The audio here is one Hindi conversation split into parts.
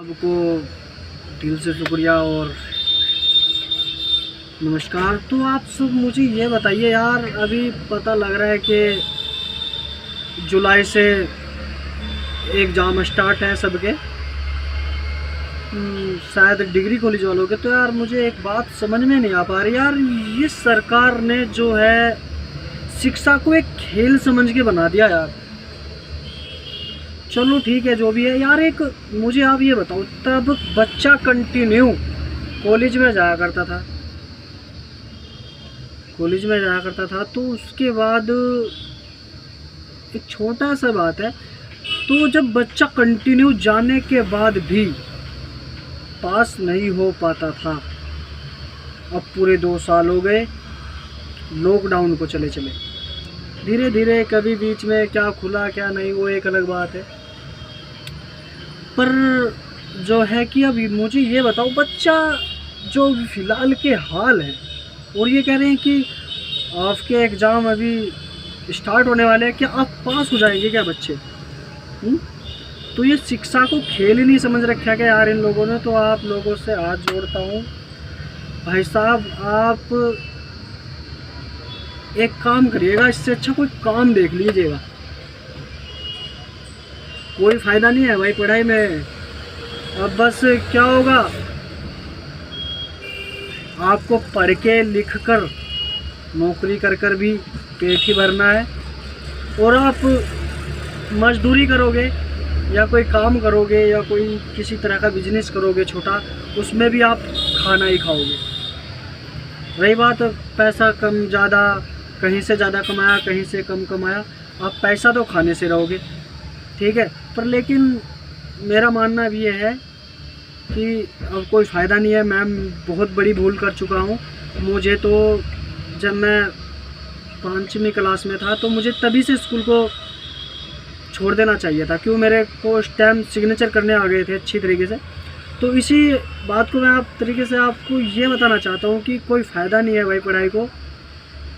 आपको दिल से शुक्रिया और नमस्कार। तो आप सब मुझे ये बताइए यार, अभी पता लग रहा है कि जुलाई से एग्ज़ाम स्टार्ट है सबके, शायद डिग्री कॉलेज वालों के। तो यार मुझे एक बात समझ में नहीं आ पा रही यार, ये सरकार ने जो है शिक्षा को एक खेल समझ के बना दिया यार। चलो ठीक है जो भी है यार, एक मुझे आप ये बताओ, तब बच्चा कंटिन्यू कॉलेज में जाया करता था, तो उसके बाद एक छोटा सा बात है, तो जब बच्चा कंटिन्यू जाने के बाद भी पास नहीं हो पाता था, अब पूरे 2 साल हो गए लॉकडाउन को चले धीरे धीरे, कभी बीच में क्या खुला क्या नहीं वो एक अलग बात है। पर जो है कि अभी मुझे ये बताओ, बच्चा जो फ़िलहाल के हाल है और ये कह रहे हैं कि आपके एग्ज़ाम अभी स्टार्ट होने वाले हैं, क्या आप पास हो जाएंगे क्या बच्चे? तो ये शिक्षा को खेल ही नहीं समझ रखा क्या यार इन लोगों ने। तो आप लोगों से हाथ जोड़ता हूँ भाई साहब, आप एक काम करिएगा, इससे अच्छा कोई काम देख लीजिएगा। कोई फ़ायदा नहीं है भाई पढ़ाई में। अब बस क्या होगा, आपको पढ़ के लिख कर नौकरी कर भी पेट ही भरना है, और आप मजदूरी करोगे या कोई काम करोगे या कोई किसी तरह का बिजनेस करोगे छोटा, उसमें भी आप खाना ही खाओगे। रही बात पैसा कम ज़्यादा, कहीं से ज़्यादा कमाया कहीं से कम कमाया, आप पैसा तो खाने से रहोगे, ठीक है। पर लेकिन मेरा मानना भी ये है कि अब कोई फ़ायदा नहीं है। मैं बहुत बड़ी भूल कर चुका हूँ। मुझे तो जब मैं 5वीं क्लास में था तो मुझे तभी से स्कूल को छोड़ देना चाहिए था, क्यों मेरे को उस टाइम सिग्नेचर करने आ गए थे अच्छी तरीके से। तो इसी बात को मैं आप तरीके से आपको ये बताना चाहता हूँ कि कोई फ़ायदा नहीं है भाई पढ़ाई को।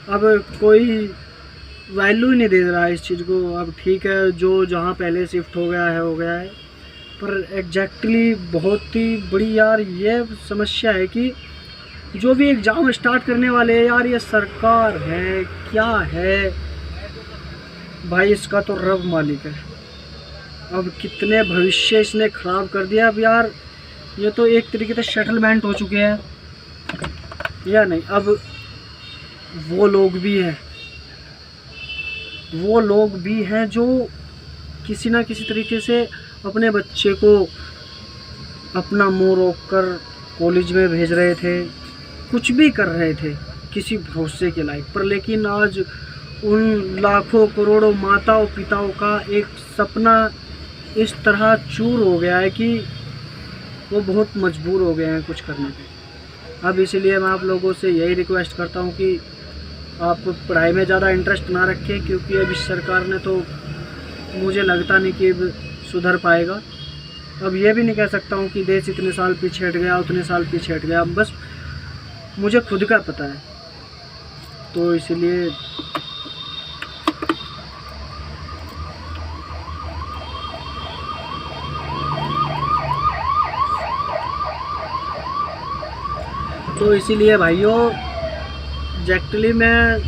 अब कोई वैल्यू ही नहीं दे रहा है इस चीज़ को। अब ठीक है, जो जहाँ पहले शिफ्ट हो गया है, पर एग्जैक्टली बहुत ही बड़ी यार ये समस्या है कि जो भी एग्ज़ाम स्टार्ट करने वाले हैं यार, ये सरकार है क्या है भाई, इसका तो रब मालिक है। अब कितने भविष्य इसने ख़राब कर दिया। अब यार ये तो एक तरीके से सेटलमेंट हो चुके हैं या नहीं। अब वो लोग भी हैं जो किसी ना किसी तरीके से अपने बच्चे को अपना मुंह रोक कर कॉलेज में भेज रहे थे, कुछ भी कर रहे थे किसी भरोसे के लायक। पर लेकिन आज उन लाखों करोड़ों माताओं पिताओं का एक सपना इस तरह चूर हो गया है कि वो बहुत मजबूर हो गए हैं कुछ करने पे। अब इसलिए मैं आप लोगों से यही रिक्वेस्ट करता हूँ कि आप पढ़ाई में ज़्यादा इंटरेस्ट ना रखें, क्योंकि अब इस सरकार ने तो मुझे लगता नहीं कि अब सुधर पाएगा। अब ये भी नहीं कह सकता हूँ कि देश इतने साल पीछे हट गया उतने साल पीछे हट गया, बस मुझे खुद का पता है। तो इसलिए भाइयों एग्जैक्टली मैं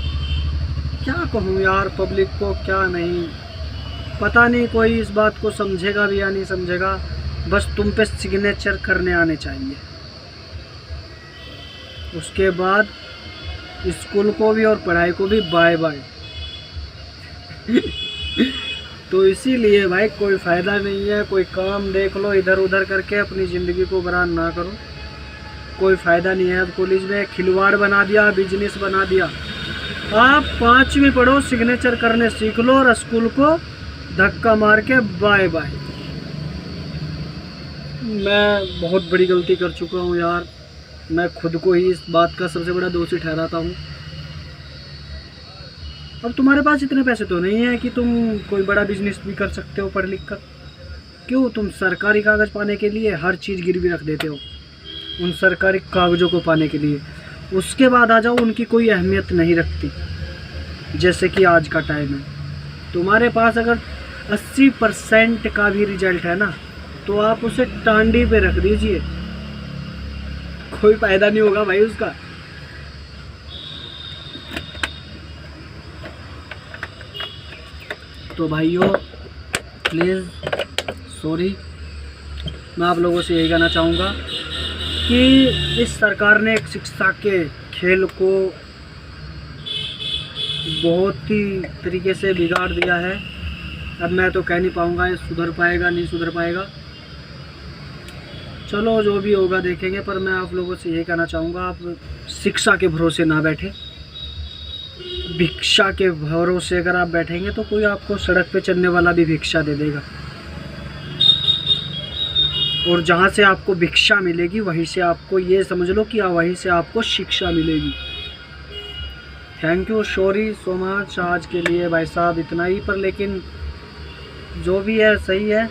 क्या कहूँ यार पब्लिक को, क्या नहीं पता नहीं, कोई इस बात को समझेगा भी या नहीं समझेगा। बस तुम पे सिग्नेचर करने आने चाहिए, उसके बाद स्कूल को भी और पढ़ाई को भी बाय बाय। तो इसीलिए भाई कोई फ़ायदा नहीं है, कोई काम देख लो इधर उधर करके, अपनी ज़िंदगी को बर्बाद ना करो। कोई फ़ायदा नहीं है। अब कॉलेज में खिलवाड़ बना दिया, बिजनेस बना दिया। आप 5वीं पढ़ो, सिग्नेचर करने सीख लो और स्कूल को धक्का मार के बाय बाय। मैं बहुत बड़ी गलती कर चुका हूँ यार, मैं खुद को ही इस बात का सबसे बड़ा दोषी ठहराता हूँ। अब तुम्हारे पास इतने पैसे तो नहीं है कि तुम कोई बड़ा बिजनेस भी कर सकते हो पढ़ लिख कर। क्यों तुम सरकारी कागज़ पाने के लिए हर चीज़ गिरवी रख देते हो, उन सरकारी कागज़ों को पाने के लिए। उसके बाद आ जाओ, उनकी कोई अहमियत नहीं रखती। जैसे कि आज का टाइम है, तुम्हारे पास अगर 80% का भी रिजल्ट है ना, तो आप उसे टांडी पे रख दीजिए, कोई फायदा नहीं होगा भाई उसका। तो भाइयों प्लीज़ सॉरी, मैं आप लोगों से यही कहना चाहूँगा कि इस सरकार ने एक शिक्षा के खेल को बहुत ही तरीके से बिगाड़ दिया है। अब मैं तो कह नहीं पाऊँगा ये सुधर पाएगा नहीं सुधर पाएगा, चलो जो भी होगा देखेंगे। पर मैं आप लोगों से यही कहना चाहूँगा, आप शिक्षा के भरोसे ना बैठे, भिक्षा के भरोसे अगर आप बैठेंगे तो कोई आपको सड़क पे चलने वाला भी भिक्षा दे देगा, और जहाँ से आपको भिक्षा मिलेगी वहीं से आपको ये समझ लो कि वहीं से आपको शिक्षा मिलेगी। Thank you, sorry so much आज के लिए भाई साहब इतना ही, पर लेकिन जो भी है सही है।